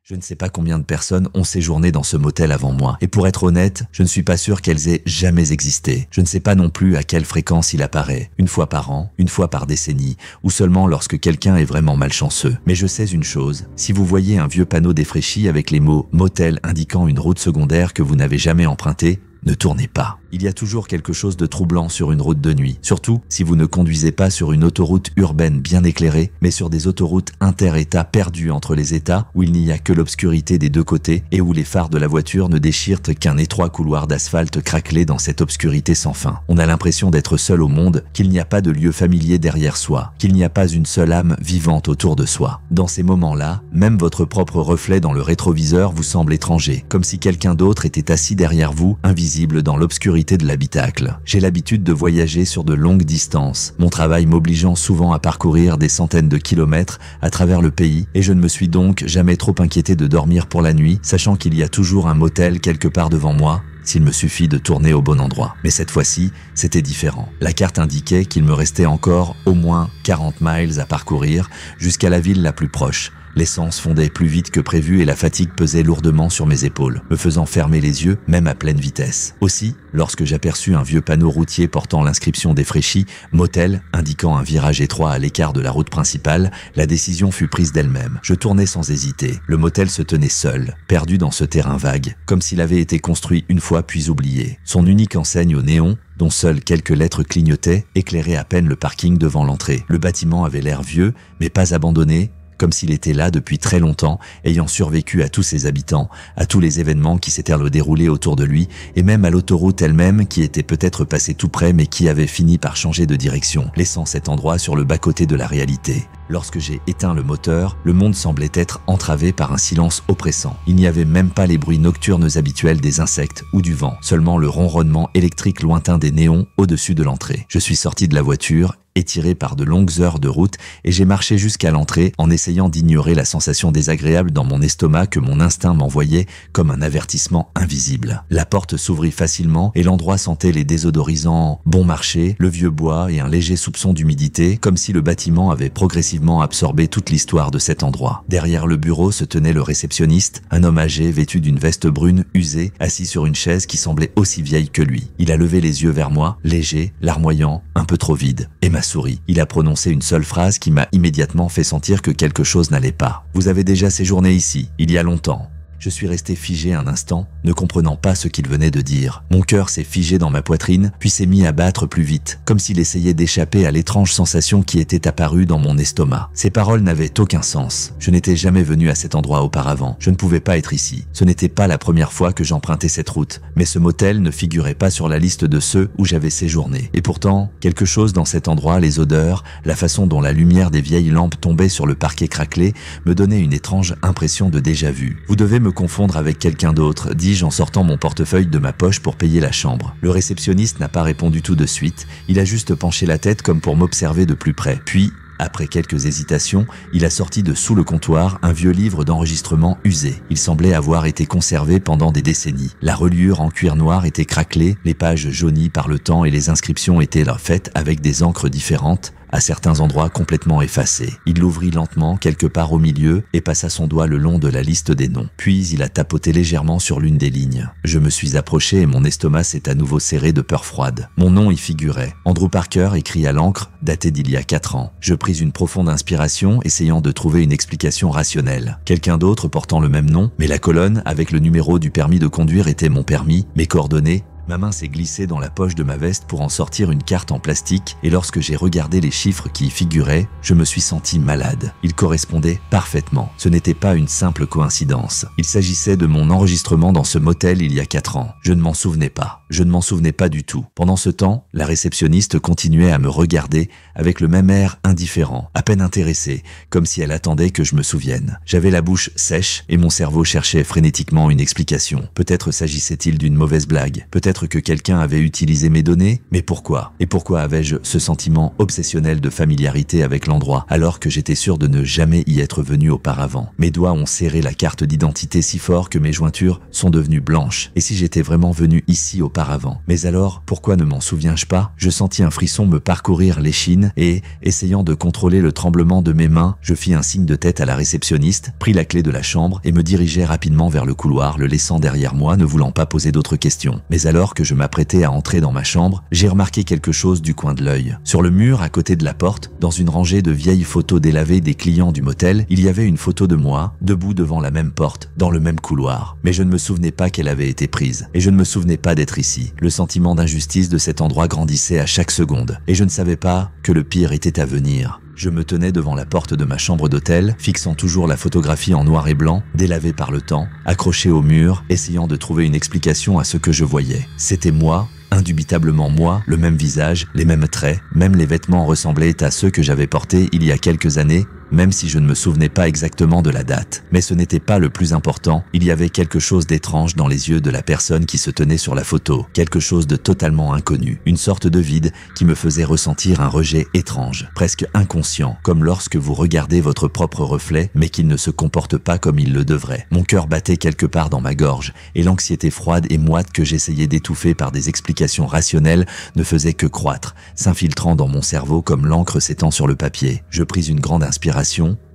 Je ne sais pas combien de personnes ont séjourné dans ce motel avant moi. Et pour être honnête, je ne suis pas sûr qu'elles aient jamais existé. Je ne sais pas non plus à quelle fréquence il apparaît. Une fois par an, une fois par décennie, ou seulement lorsque quelqu'un est vraiment malchanceux. Mais je sais une chose, si vous voyez un vieux panneau défraîchi avec les mots « motel » indiquant une route secondaire que vous n'avez jamais empruntée, ne tournez pas. Il y a toujours quelque chose de troublant sur une route de nuit, surtout si vous ne conduisez pas sur une autoroute urbaine bien éclairée, mais sur des autoroutes inter-États perdues entre les États où il n'y a que l'obscurité des deux côtés et où les phares de la voiture ne déchirent qu'un étroit couloir d'asphalte craquelé dans cette obscurité sans fin. On a l'impression d'être seul au monde, qu'il n'y a pas de lieu familier derrière soi, qu'il n'y a pas une seule âme vivante autour de soi. Dans ces moments-là, même votre propre reflet dans le rétroviseur vous semble étranger, comme si quelqu'un d'autre était assis derrière vous, invisible dans l'obscurité de l'habitacle. J'ai l'habitude de voyager sur de longues distances, mon travail m'obligeant souvent à parcourir des centaines de kilomètres à travers le pays, et je ne me suis donc jamais trop inquiété de dormir pour la nuit, sachant qu'il y a toujours un motel quelque part devant moi, s'il me suffit de tourner au bon endroit. Mais cette fois-ci, c'était différent. La carte indiquait qu'il me restait encore au moins 40 miles à parcourir jusqu'à la ville la plus proche. L'essence fondait plus vite que prévu et la fatigue pesait lourdement sur mes épaules, me faisant fermer les yeux, même à pleine vitesse. Aussi, lorsque j'aperçus un vieux panneau routier portant l'inscription défraîchie « Motel » indiquant un virage étroit à l'écart de la route principale, la décision fut prise d'elle-même. Je tournai sans hésiter. Le motel se tenait seul, perdu dans ce terrain vague, comme s'il avait été construit une fois puis oublié. Son unique enseigne au néon, dont seules quelques lettres clignotaient, éclairait à peine le parking devant l'entrée. Le bâtiment avait l'air vieux, mais pas abandonné, comme s'il était là depuis très longtemps, ayant survécu à tous ses habitants, à tous les événements qui s'étaient déroulés autour de lui, et même à l'autoroute elle-même qui était peut-être passée tout près mais qui avait fini par changer de direction, laissant cet endroit sur le bas-côté de la réalité. Lorsque j'ai éteint le moteur, le monde semblait être entravé par un silence oppressant. Il n'y avait même pas les bruits nocturnes habituels des insectes ou du vent, seulement le ronronnement électrique lointain des néons au-dessus de l'entrée. Je suis sorti de la voiture, étiré par de longues heures de route, et j'ai marché jusqu'à l'entrée en essayant d'ignorer la sensation désagréable dans mon estomac que mon instinct m'envoyait comme un avertissement invisible. La porte s'ouvrit facilement et l'endroit sentait les désodorisants bon marché, le vieux bois et un léger soupçon d'humidité, comme si le bâtiment avait progressivement absorbé toute l'histoire de cet endroit. Derrière le bureau se tenait le réceptionniste, un homme âgé vêtu d'une veste brune usée, assis sur une chaise qui semblait aussi vieille que lui. Il a levé les yeux vers moi, léger, larmoyant, un peu trop vide, et m'a souri. Il a prononcé une seule phrase qui m'a immédiatement fait sentir que quelque chose n'allait pas. « Vous avez déjà séjourné ici, il y a longtemps ». Je suis resté figé un instant, ne comprenant pas ce qu'il venait de dire. Mon cœur s'est figé dans ma poitrine, puis s'est mis à battre plus vite, comme s'il essayait d'échapper à l'étrange sensation qui était apparue dans mon estomac. Ces paroles n'avaient aucun sens. Je n'étais jamais venu à cet endroit auparavant. Je ne pouvais pas être ici. Ce n'était pas la première fois que j'empruntais cette route, mais ce motel ne figurait pas sur la liste de ceux où j'avais séjourné. Et pourtant, quelque chose dans cet endroit, les odeurs, la façon dont la lumière des vieilles lampes tombait sur le parquet craquelé, me donnait une étrange impression de déjà-vu. Vous devez me confondre avec quelqu'un d'autre, dis-je en sortant mon portefeuille de ma poche pour payer la chambre. Le réceptionniste n'a pas répondu tout de suite, il a juste penché la tête comme pour m'observer de plus près. Puis, après quelques hésitations, il a sorti de sous le comptoir un vieux livre d'enregistrement usé. Il semblait avoir été conservé pendant des décennies. La reliure en cuir noir était craquelée, les pages jaunies par le temps et les inscriptions étaient faites avec des encres différentes, à certains endroits complètement effacés. Il l'ouvrit lentement quelque part au milieu et passa son doigt le long de la liste des noms. Puis il a tapoté légèrement sur l'une des lignes. Je me suis approché et mon estomac s'est à nouveau serré de peur froide. Mon nom y figurait. Andrew Parker, écrit à l'encre, daté d'il y a 4 ans. Je pris une profonde inspiration, essayant de trouver une explication rationnelle. Quelqu'un d'autre portant le même nom, mais la colonne avec le numéro du permis de conduire était mon permis, mes coordonnées. Ma main s'est glissée dans la poche de ma veste pour en sortir une carte en plastique et lorsque j'ai regardé les chiffres qui y figuraient, je me suis senti malade. Ils correspondaient parfaitement. Ce n'était pas une simple coïncidence. Il s'agissait de mon enregistrement dans ce motel il y a 4 ans. Je ne m'en souvenais pas. Je ne m'en souvenais pas du tout. Pendant ce temps, la réceptionniste continuait à me regarder avec le même air indifférent, à peine intéressé, comme si elle attendait que je me souvienne. J'avais la bouche sèche et mon cerveau cherchait frénétiquement une explication. Peut-être s'agissait-il d'une mauvaise blague. Peut-être Peut-être que quelqu'un avait utilisé mes données, mais pourquoi? Et pourquoi avais-je ce sentiment obsessionnel de familiarité avec l'endroit, alors que j'étais sûr de ne jamais y être venu auparavant? Mes doigts ont serré la carte d'identité si fort que mes jointures sont devenues blanches. Et si j'étais vraiment venu ici auparavant? Mais alors, pourquoi ne m'en souviens-je pas? Je sentis un frisson me parcourir l'échine et, essayant de contrôler le tremblement de mes mains, je fis un signe de tête à la réceptionniste, pris la clé de la chambre et me dirigeai rapidement vers le couloir, le laissant derrière moi, ne voulant pas poser d'autres questions. Mais alors que je m'apprêtais à entrer dans ma chambre, j'ai remarqué quelque chose du coin de l'œil. Sur le mur, à côté de la porte, dans une rangée de vieilles photos délavées des clients du motel, il y avait une photo de moi, debout devant la même porte, dans le même couloir. Mais je ne me souvenais pas qu'elle avait été prise. Et je ne me souvenais pas d'être ici. Le sentiment d'injustice de cet endroit grandissait à chaque seconde. Et je ne savais pas que le pire était à venir. Je me tenais devant la porte de ma chambre d'hôtel, fixant toujours la photographie en noir et blanc, délavée par le temps, accrochée au mur, essayant de trouver une explication à ce que je voyais. C'était moi, indubitablement moi, le même visage, les mêmes traits, même les vêtements ressemblaient à ceux que j'avais portés il y a quelques années, même si je ne me souvenais pas exactement de la date. Mais ce n'était pas le plus important, il y avait quelque chose d'étrange dans les yeux de la personne qui se tenait sur la photo, quelque chose de totalement inconnu, une sorte de vide qui me faisait ressentir un rejet étrange, presque inconscient, comme lorsque vous regardez votre propre reflet, mais qu'il ne se comporte pas comme il le devrait. Mon cœur battait quelque part dans ma gorge, et l'anxiété froide et moite que j'essayais d'étouffer par des explications rationnelles ne faisait que croître, s'infiltrant dans mon cerveau comme l'encre s'étend sur le papier. Je pris une grande inspiration,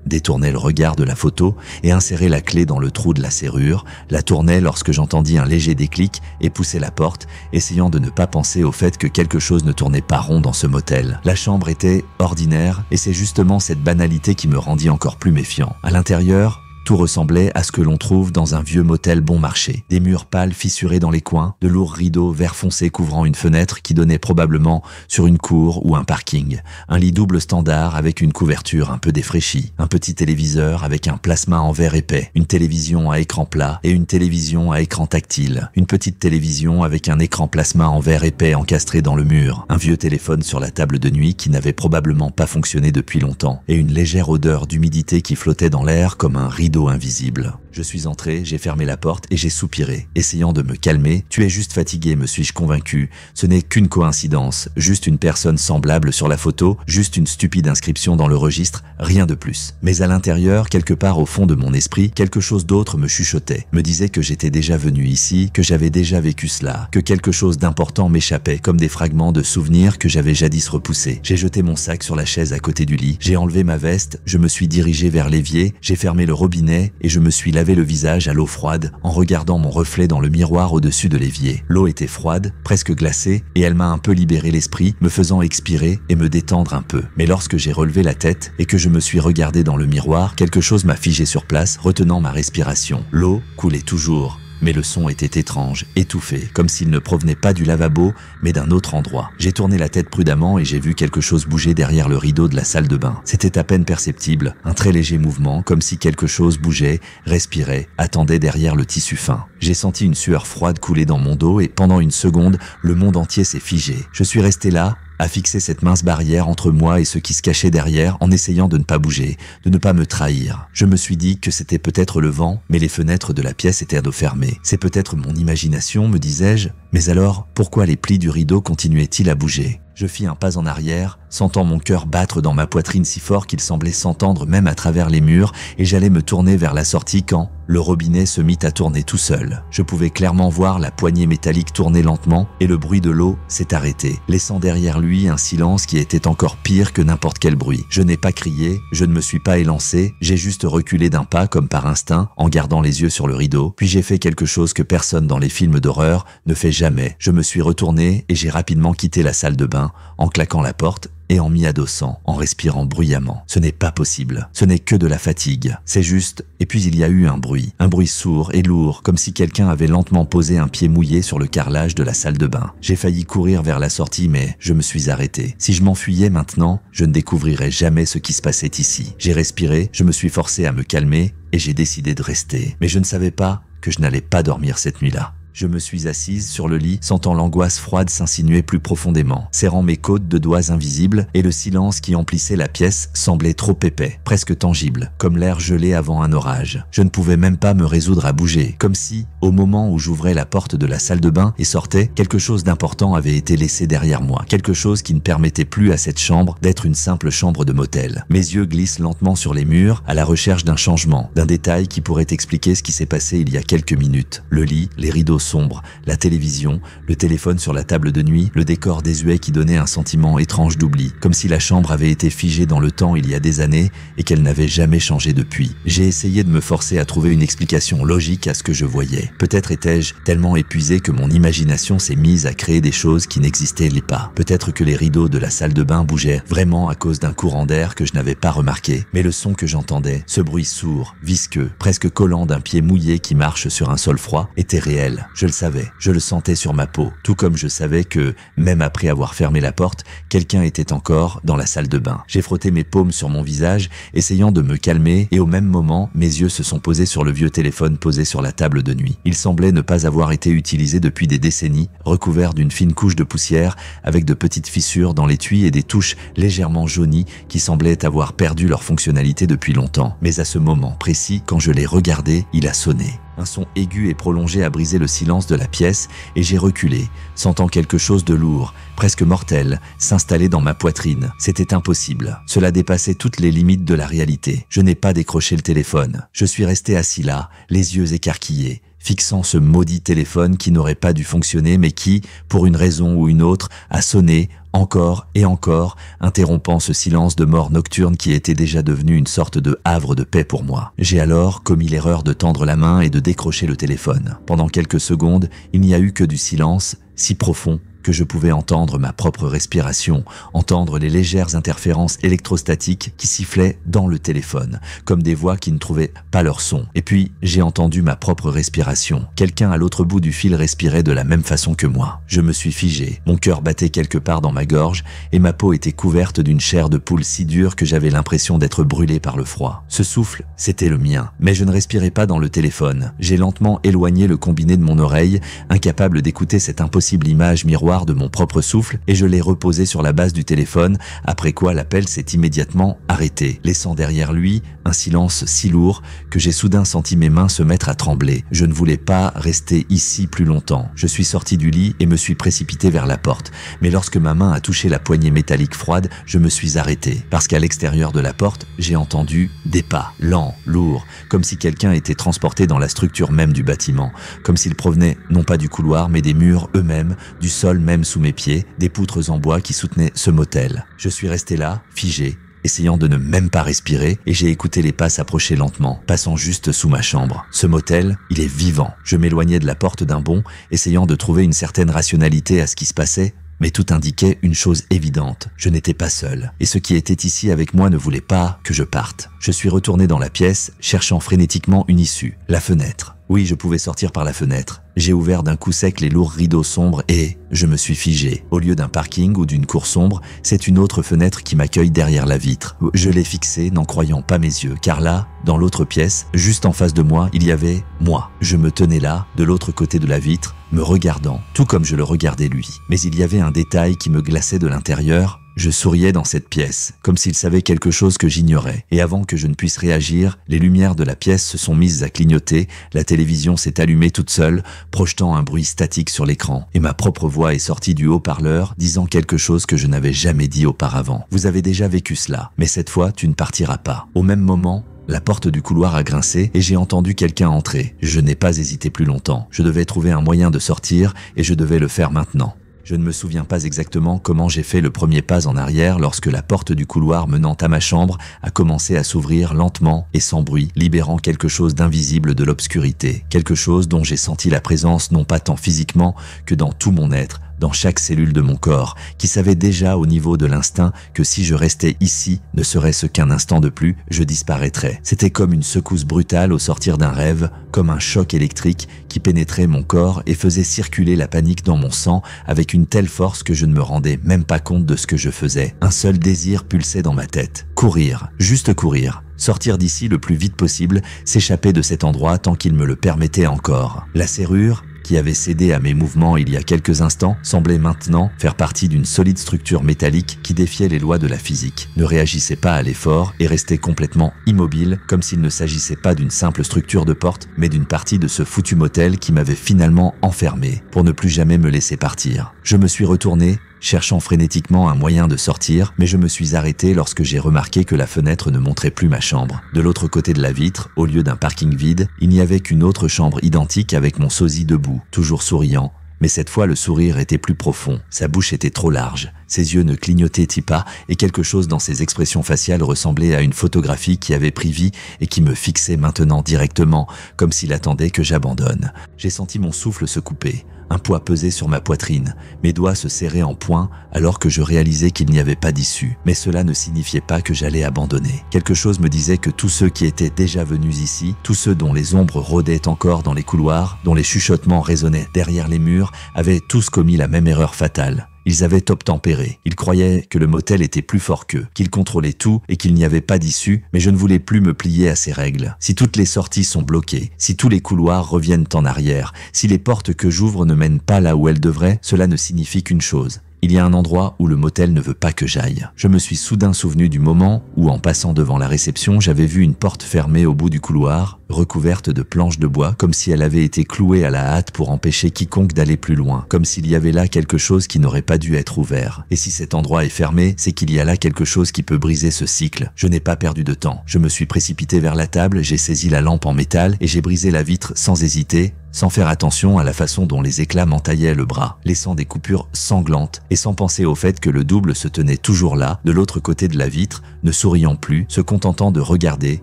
détournai le regard de la photo et insérai la clé dans le trou de la serrure, la tournai lorsque j'entendis un léger déclic et poussai la porte, essayant de ne pas penser au fait que quelque chose ne tournait pas rond dans ce motel. La chambre était ordinaire et c'est justement cette banalité qui me rendit encore plus méfiant. À l'intérieur, tout ressemblait à ce que l'on trouve dans un vieux motel bon marché. Des murs pâles fissurés dans les coins, de lourds rideaux vert foncé couvrant une fenêtre qui donnait probablement sur une cour ou un parking. Un lit double standard avec une couverture un peu défraîchie. Un petit téléviseur avec un plasma en verre épais. Une télévision à écran plat et une télévision à écran tactile. Une petite télévision avec un écran plasma en verre épais encastré dans le mur. Un vieux téléphone sur la table de nuit qui n'avait probablement pas fonctionné depuis longtemps. Et une légère odeur d'humidité qui flottait dans l'air comme un rideau invisible. Je suis entré, j'ai fermé la porte et j'ai soupiré, essayant de me calmer. Tu es juste fatigué, me suis-je convaincu. Ce n'est qu'une coïncidence, juste une personne semblable sur la photo, juste une stupide inscription dans le registre, rien de plus. Mais à l'intérieur, quelque part au fond de mon esprit, quelque chose d'autre me chuchotait, me disait que j'étais déjà venu ici, que j'avais déjà vécu cela, que quelque chose d'important m'échappait, comme des fragments de souvenirs que j'avais jadis repoussés. J'ai jeté mon sac sur la chaise à côté du lit, j'ai enlevé ma veste, je me suis dirigé vers l'évier, j'ai fermé le robinet et je me suis lavé le visage à l'eau froide en regardant mon reflet dans le miroir au-dessus de l'évier. L'eau était froide, presque glacée, et elle m'a un peu libéré l'esprit, me faisant expirer et me détendre un peu. Mais lorsque j'ai relevé la tête et que je me suis regardé dans le miroir, quelque chose m'a figé sur place, retenant ma respiration. L'eau coulait toujours. Mais le son était étrange, étouffé, comme s'il ne provenait pas du lavabo, mais d'un autre endroit. J'ai tourné la tête prudemment et j'ai vu quelque chose bouger derrière le rideau de la salle de bain. C'était à peine perceptible, un très léger mouvement, comme si quelque chose bougeait, respirait, attendait derrière le tissu fin. J'ai senti une sueur froide couler dans mon dos et pendant une seconde, le monde entier s'est figé. Je suis resté là, à fixer cette mince barrière entre moi et ce qui se cachait derrière en essayant de ne pas bouger, de ne pas me trahir. Je me suis dit que c'était peut-être le vent, mais les fenêtres de la pièce étaient fermées. C'est peut-être mon imagination, me disais-je, mais alors, pourquoi les plis du rideau continuaient-ils à bouger ? Je fis un pas en arrière, sentant mon cœur battre dans ma poitrine si fort qu'il semblait s'entendre même à travers les murs, et j'allais me tourner vers la sortie quand le robinet se mit à tourner tout seul. Je pouvais clairement voir la poignée métallique tourner lentement, et le bruit de l'eau s'est arrêté, laissant derrière lui un silence qui était encore pire que n'importe quel bruit. Je n'ai pas crié, je ne me suis pas élancé, j'ai juste reculé d'un pas comme par instinct, en gardant les yeux sur le rideau, puis j'ai fait quelque chose que personne dans les films d'horreur ne fait jamais. Je me suis retourné et j'ai rapidement quitté la salle de bain, en claquant la porte et en m'y adossant, en respirant bruyamment. Ce n'est pas possible, ce n'est que de la fatigue, c'est juste. Et puis il y a eu un bruit sourd et lourd, comme si quelqu'un avait lentement posé un pied mouillé sur le carrelage de la salle de bain. J'ai failli courir vers la sortie, mais je me suis arrêté. Si je m'enfuyais maintenant, je ne découvrirais jamais ce qui se passait ici. J'ai respiré, je me suis forcé à me calmer et j'ai décidé de rester. Mais je ne savais pas que je n'allais pas dormir cette nuit-là. Je me suis assise sur le lit, sentant l'angoisse froide s'insinuer plus profondément, serrant mes côtes de doigts invisibles, et le silence qui emplissait la pièce semblait trop épais, presque tangible, comme l'air gelé avant un orage. Je ne pouvais même pas me résoudre à bouger, comme si, au moment où j'ouvrais la porte de la salle de bain et sortais, quelque chose d'important avait été laissé derrière moi, quelque chose qui ne permettait plus à cette chambre d'être une simple chambre de motel. Mes yeux glissent lentement sur les murs, à la recherche d'un changement, d'un détail qui pourrait expliquer ce qui s'est passé il y a quelques minutes. Le lit, les rideaux sombres, la télévision, le téléphone sur la table de nuit, le décor désuet qui donnait un sentiment étrange d'oubli, comme si la chambre avait été figée dans le temps il y a des années et qu'elle n'avait jamais changé depuis. J'ai essayé de me forcer à trouver une explication logique à ce que je voyais. Peut-être étais-je tellement épuisé que mon imagination s'est mise à créer des choses qui n'existaient pas. Peut-être que les rideaux de la salle de bain bougeaient vraiment à cause d'un courant d'air que je n'avais pas remarqué. Mais le son que j'entendais, ce bruit sourd, visqueux, presque collant d'un pied mouillé qui marche sur un sol froid, était réel. Je le savais, je le sentais sur ma peau, tout comme je savais que, même après avoir fermé la porte, quelqu'un était encore dans la salle de bain. J'ai frotté mes paumes sur mon visage, essayant de me calmer, et au même moment, mes yeux se sont posés sur le vieux téléphone posé sur la table de nuit. Il semblait ne pas avoir été utilisé depuis des décennies, recouvert d'une fine couche de poussière, avec de petites fissures dans l'étui et des touches légèrement jaunies qui semblaient avoir perdu leur fonctionnalité depuis longtemps. Mais à ce moment précis, quand je l'ai regardé, il a sonné. Un son aigu et prolongé a brisé le silence de la pièce et j'ai reculé, sentant quelque chose de lourd, presque mortel, s'installer dans ma poitrine. C'était impossible. Cela dépassait toutes les limites de la réalité. Je n'ai pas décroché le téléphone. Je suis resté assis là, les yeux écarquillés, fixant ce maudit téléphone qui n'aurait pas dû fonctionner mais qui, pour une raison ou une autre, a sonné encore et encore, interrompant ce silence de mort nocturne qui était déjà devenu une sorte de havre de paix pour moi. J'ai alors commis l'erreur de tendre la main et de décrocher le téléphone. Pendant quelques secondes, il n'y a eu que du silence, si profond que je pouvais entendre ma propre respiration, entendre les légères interférences électrostatiques qui sifflaient dans le téléphone, comme des voix qui ne trouvaient pas leur son. Et puis, j'ai entendu ma propre respiration. Quelqu'un à l'autre bout du fil respirait de la même façon que moi. Je me suis figé, mon cœur battait quelque part dans ma gorge et ma peau était couverte d'une chair de poule si dure que j'avais l'impression d'être brûlé par le froid. Ce souffle, c'était le mien, mais je ne respirais pas dans le téléphone. J'ai lentement éloigné le combiné de mon oreille, incapable d'écouter cette impossible image miroir de mon propre souffle, et je l'ai reposé sur la base du téléphone, après quoi l'appel s'est immédiatement arrêté, laissant derrière lui un silence si lourd que j'ai soudain senti mes mains se mettre à trembler. Je ne voulais pas rester ici plus longtemps. Je suis sorti du lit et me suis précipité vers la porte, mais lorsque ma main a touché la poignée métallique froide, je me suis arrêté, parce qu'à l'extérieur de la porte, j'ai entendu des pas, lents, lourds, comme si quelqu'un était transporté dans la structure même du bâtiment, comme s'ils provenaient non pas du couloir, mais des murs eux-mêmes, du sol même sous mes pieds, des poutres en bois qui soutenaient ce motel. Je suis resté là, figé, essayant de ne même pas respirer, et j'ai écouté les pas s'approcher lentement, passant juste sous ma chambre. Ce motel, il est vivant. Je m'éloignais de la porte d'un bond, essayant de trouver une certaine rationalité à ce qui se passait, mais tout indiquait une chose évidente, je n'étais pas seul, et ce qui était ici avec moi ne voulait pas que je parte. Je suis retourné dans la pièce, cherchant frénétiquement une issue, la fenêtre. Oui, je pouvais sortir par la fenêtre. J'ai ouvert d'un coup sec les lourds rideaux sombres et je me suis figé. Au lieu d'un parking ou d'une cour sombre, c'est une autre fenêtre qui m'accueille derrière la vitre. Je l'ai fixée, n'en croyant pas mes yeux, car là, dans l'autre pièce, juste en face de moi, il y avait moi. Je me tenais là, de l'autre côté de la vitre, me regardant, tout comme je le regardais lui. Mais il y avait un détail qui me glaçait de l'intérieur. Je souriais dans cette pièce, comme s'il savait quelque chose que j'ignorais. Et avant que je ne puisse réagir, les lumières de la pièce se sont mises à clignoter, la télévision s'est allumée toute seule, projetant un bruit statique sur l'écran. Et ma propre voix est sortie du haut-parleur, disant quelque chose que je n'avais jamais dit auparavant. Vous avez déjà vécu cela, mais cette fois, tu ne partiras pas. Au même moment, la porte du couloir a grincé et j'ai entendu quelqu'un entrer. Je n'ai pas hésité plus longtemps. Je devais trouver un moyen de sortir et je devais le faire maintenant. Je ne me souviens pas exactement comment j'ai fait le premier pas en arrière lorsque la porte du couloir menant à ma chambre a commencé à s'ouvrir lentement et sans bruit, libérant quelque chose d'invisible de l'obscurité, quelque chose dont j'ai senti la présence non pas tant physiquement que dans tout mon être, dans chaque cellule de mon corps, qui savait déjà au niveau de l'instinct que si je restais ici, ne serait-ce qu'un instant de plus, je disparaîtrais. C'était comme une secousse brutale au sortir d'un rêve, comme un choc électrique qui pénétrait mon corps et faisait circuler la panique dans mon sang avec une telle force que je ne me rendais même pas compte de ce que je faisais. Un seul désir pulsait dans ma tête. Courir, juste courir. Sortir d'ici le plus vite possible, s'échapper de cet endroit tant qu'il me le permettait encore. La serrure, qui qui avait cédé à mes mouvements il y a quelques instants, semblait maintenant faire partie d'une solide structure métallique qui défiait les lois de la physique, ne réagissait pas à l'effort et restait complètement immobile, comme s'il ne s'agissait pas d'une simple structure de porte, mais d'une partie de ce foutu motel qui m'avait finalement enfermé pour ne plus jamais me laisser partir. Je me suis retourné, cherchant frénétiquement un moyen de sortir, mais je me suis arrêté lorsque j'ai remarqué que la fenêtre ne montrait plus ma chambre. De l'autre côté de la vitre, au lieu d'un parking vide, il n'y avait qu'une autre chambre identique avec mon sosie debout, toujours souriant, mais cette fois le sourire était plus profond, sa bouche était trop large, ses yeux ne clignotaient-ils pas et quelque chose dans ses expressions faciales ressemblait à une photographie qui avait pris vie et qui me fixait maintenant directement, comme s'il attendait que j'abandonne. J'ai senti mon souffle se couper. Un poids pesait sur ma poitrine, mes doigts se serraient en poing alors que je réalisais qu'il n'y avait pas d'issue. Mais cela ne signifiait pas que j'allais abandonner. Quelque chose me disait que tous ceux qui étaient déjà venus ici, tous ceux dont les ombres rôdaient encore dans les couloirs, dont les chuchotements résonnaient derrière les murs, avaient tous commis la même erreur fatale. Ils avaient obtempéré. Ils croyaient que le motel était plus fort qu'eux, qu'il contrôlait tout et qu'il n'y avait pas d'issue, mais je ne voulais plus me plier à ces règles. Si toutes les sorties sont bloquées, si tous les couloirs reviennent en arrière, si les portes que j'ouvre ne mènent pas là où elles devraient, cela ne signifie qu'une chose. Il y a un endroit où le motel ne veut pas que j'aille. Je me suis soudain souvenu du moment où, en passant devant la réception, j'avais vu une porte fermée au bout du couloir, recouverte de planches de bois, comme si elle avait été clouée à la hâte pour empêcher quiconque d'aller plus loin, comme s'il y avait là quelque chose qui n'aurait pas dû être ouvert. Et si cet endroit est fermé, c'est qu'il y a là quelque chose qui peut briser ce cycle. Je n'ai pas perdu de temps. Je me suis précipité vers la table, j'ai saisi la lampe en métal et j'ai brisé la vitre sans hésiter, sans faire attention à la façon dont les éclats m'entaillaient le bras, laissant des coupures sanglantes et sans penser au fait que le double se tenait toujours là, de l'autre côté de la vitre, ne souriant plus, se contentant de regarder,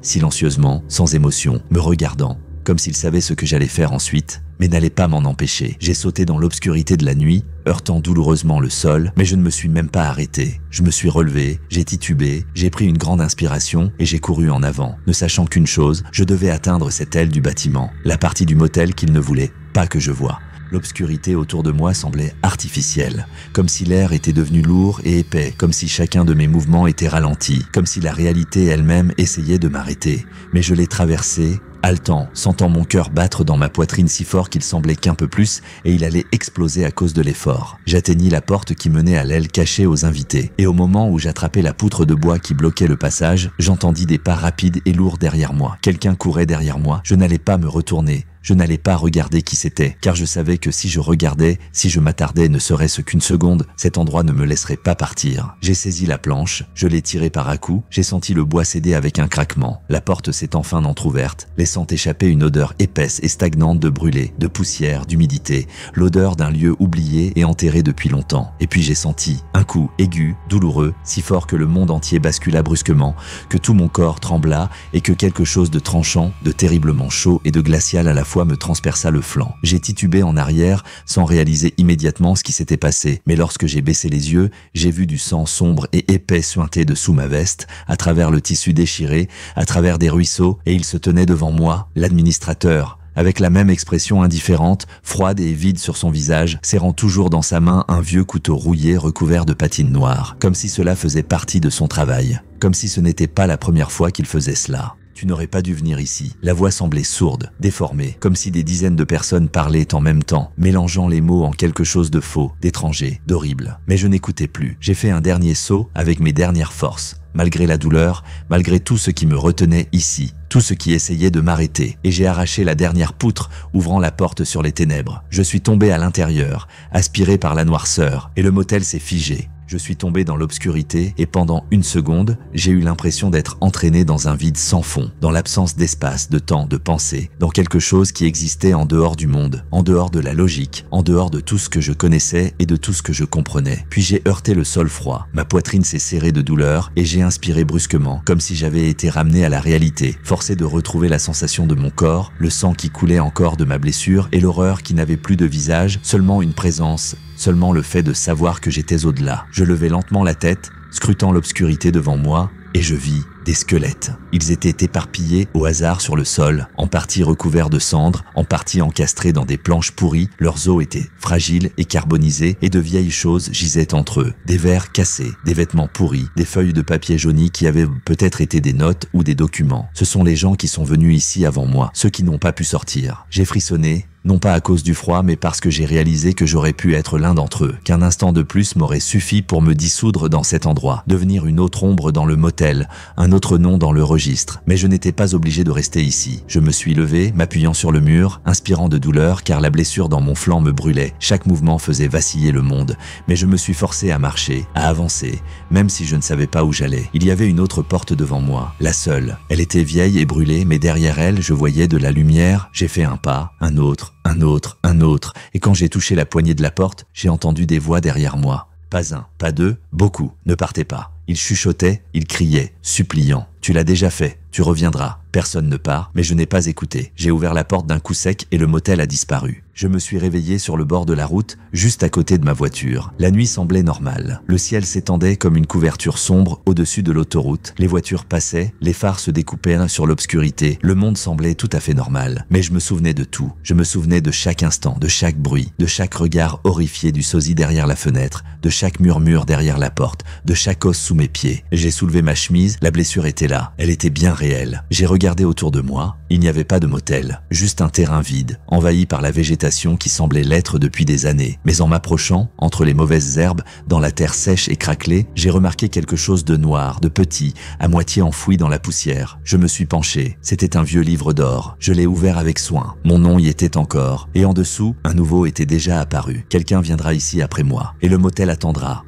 silencieusement, sans émotion, me regardant, comme s'il savait ce que j'allais faire ensuite, mais n'allait pas m'en empêcher. J'ai sauté dans l'obscurité de la nuit, heurtant douloureusement le sol, mais je ne me suis même pas arrêté. Je me suis relevé, j'ai titubé, j'ai pris une grande inspiration et j'ai couru en avant, ne sachant qu'une chose, je devais atteindre cette aile du bâtiment, la partie du motel qu'il ne voulait pas que je voie. L'obscurité autour de moi semblait artificielle, comme si l'air était devenu lourd et épais, comme si chacun de mes mouvements était ralenti, comme si la réalité elle-même essayait de m'arrêter. Mais je l'ai traversée, haletant, sentant mon cœur battre dans ma poitrine si fort qu'il semblait qu'un peu plus et il allait exploser à cause de l'effort. J'atteignis la porte qui menait à l'aile cachée aux invités et au moment où j'attrapais la poutre de bois qui bloquait le passage, j'entendis des pas rapides et lourds derrière moi. Quelqu'un courait derrière moi, je n'allais pas me retourner. Je n'allais pas regarder qui c'était, car je savais que si je regardais, si je m'attardais ne serait-ce qu'une seconde, cet endroit ne me laisserait pas partir. J'ai saisi la planche, je l'ai tirée par à-coups, j'ai senti le bois céder avec un craquement. La porte s'est enfin entr'ouverte, laissant échapper une odeur épaisse et stagnante de brûlé, de poussière, d'humidité, l'odeur d'un lieu oublié et enterré depuis longtemps. Et puis j'ai senti un coup aigu, douloureux, si fort que le monde entier bascula brusquement, que tout mon corps trembla et que quelque chose de tranchant, de terriblement chaud et de glacial à la fois me transperça le flanc. J'ai titubé en arrière sans réaliser immédiatement ce qui s'était passé, mais lorsque j'ai baissé les yeux, j'ai vu du sang sombre et épais suinter dessous ma veste, à travers le tissu déchiré, à travers des ruisseaux, et il se tenait devant moi, l'administrateur, avec la même expression indifférente, froide et vide sur son visage, serrant toujours dans sa main un vieux couteau rouillé recouvert de patine noire, comme si cela faisait partie de son travail, comme si ce n'était pas la première fois qu'il faisait cela. Tu n'aurais pas dû venir ici. La voix semblait sourde, déformée, comme si des dizaines de personnes parlaient en même temps, mélangeant les mots en quelque chose de faux, d'étranger, d'horrible. Mais je n'écoutais plus. J'ai fait un dernier saut avec mes dernières forces, malgré la douleur, malgré tout ce qui me retenait ici, tout ce qui essayait de m'arrêter, et j'ai arraché la dernière poutre, ouvrant la porte sur les ténèbres. Je suis tombé à l'intérieur, aspiré par la noirceur, et le motel s'est figé. Je suis tombé dans l'obscurité et pendant une seconde, j'ai eu l'impression d'être entraîné dans un vide sans fond, dans l'absence d'espace, de temps, de pensée, dans quelque chose qui existait en dehors du monde, en dehors de la logique, en dehors de tout ce que je connaissais et de tout ce que je comprenais. Puis j'ai heurté le sol froid, ma poitrine s'est serrée de douleur et j'ai inspiré brusquement, comme si j'avais été ramené à la réalité, forcé de retrouver la sensation de mon corps, le sang qui coulait encore de ma blessure et l'horreur qui n'avait plus de visage, seulement une présence, seulement le fait de savoir que j'étais au-delà. Je levai lentement la tête, scrutant l'obscurité devant moi, et je vis des squelettes. Ils étaient éparpillés au hasard sur le sol, en partie recouverts de cendres, en partie encastrés dans des planches pourries, leurs os étaient fragiles et carbonisés, et de vieilles choses gisaient entre eux. Des verres cassés, des vêtements pourris, des feuilles de papier jauni qui avaient peut-être été des notes ou des documents. Ce sont les gens qui sont venus ici avant moi, ceux qui n'ont pas pu sortir. J'ai frissonné, Non pas à cause du froid, mais parce que j'ai réalisé que j'aurais pu être l'un d'entre eux, qu'un instant de plus m'aurait suffi pour me dissoudre dans cet endroit, devenir une autre ombre dans le motel, un autre nom dans le registre. Mais je n'étais pas obligé de rester ici. Je me suis levé, m'appuyant sur le mur, inspirant de douleur car la blessure dans mon flanc me brûlait. Chaque mouvement faisait vaciller le monde, mais je me suis forcé à marcher, à avancer, même si je ne savais pas où j'allais. Il y avait une autre porte devant moi, la seule. Elle était vieille et brûlée, mais derrière elle, je voyais de la lumière. J'ai fait un pas, un autre, et quand j'ai touché la poignée de la porte, j'ai entendu des voix derrière moi. Pas un, pas deux, beaucoup. Ne partez pas. Ils chuchotaient, ils criaient, suppliant. Tu l'as déjà fait, tu reviendras. Personne ne part, mais je n'ai pas écouté. J'ai ouvert la porte d'un coup sec et le motel a disparu. Je me suis réveillé sur le bord de la route, juste à côté de ma voiture. La nuit semblait normale. Le ciel s'étendait comme une couverture sombre au-dessus de l'autoroute. Les voitures passaient, les phares se découpaient sur l'obscurité. Le monde semblait tout à fait normal. Mais je me souvenais de tout. Je me souvenais de chaque instant, de chaque bruit, de chaque regard horrifié du sosie derrière la fenêtre, de chaque murmure derrière la porte, de chaque os sous mes pieds. J'ai soulevé ma chemise, la blessure était là. Elle était bien réelle. J'ai regardé autour de moi. Il n'y avait pas de motel, juste un terrain vide, envahi par la végétation qui semblait l'être depuis des années. Mais en m'approchant, entre les mauvaises herbes, dans la terre sèche et craquelée, j'ai remarqué quelque chose de noir, de petit, à moitié enfoui dans la poussière. Je me suis penché. C'était un vieux livre d'or. Je l'ai ouvert avec soin. Mon nom y était encore. Et en dessous, un nouveau était déjà apparu. Quelqu'un viendra ici après moi. Et le motel attendra.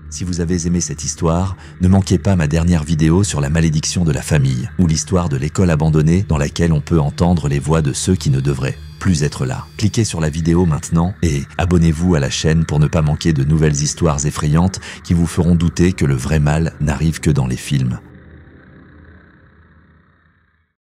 Si vous avez aimé cette histoire, ne manquez pas ma dernière vidéo sur la malédiction de la famille, ou l'histoire de l'école abandonnée dans laquelle on peut entendre les voix de ceux qui ne devraient plus être là. Cliquez sur la vidéo maintenant et abonnez-vous à la chaîne pour ne pas manquer de nouvelles histoires effrayantes qui vous feront douter que le vrai mal n'arrive que dans les films.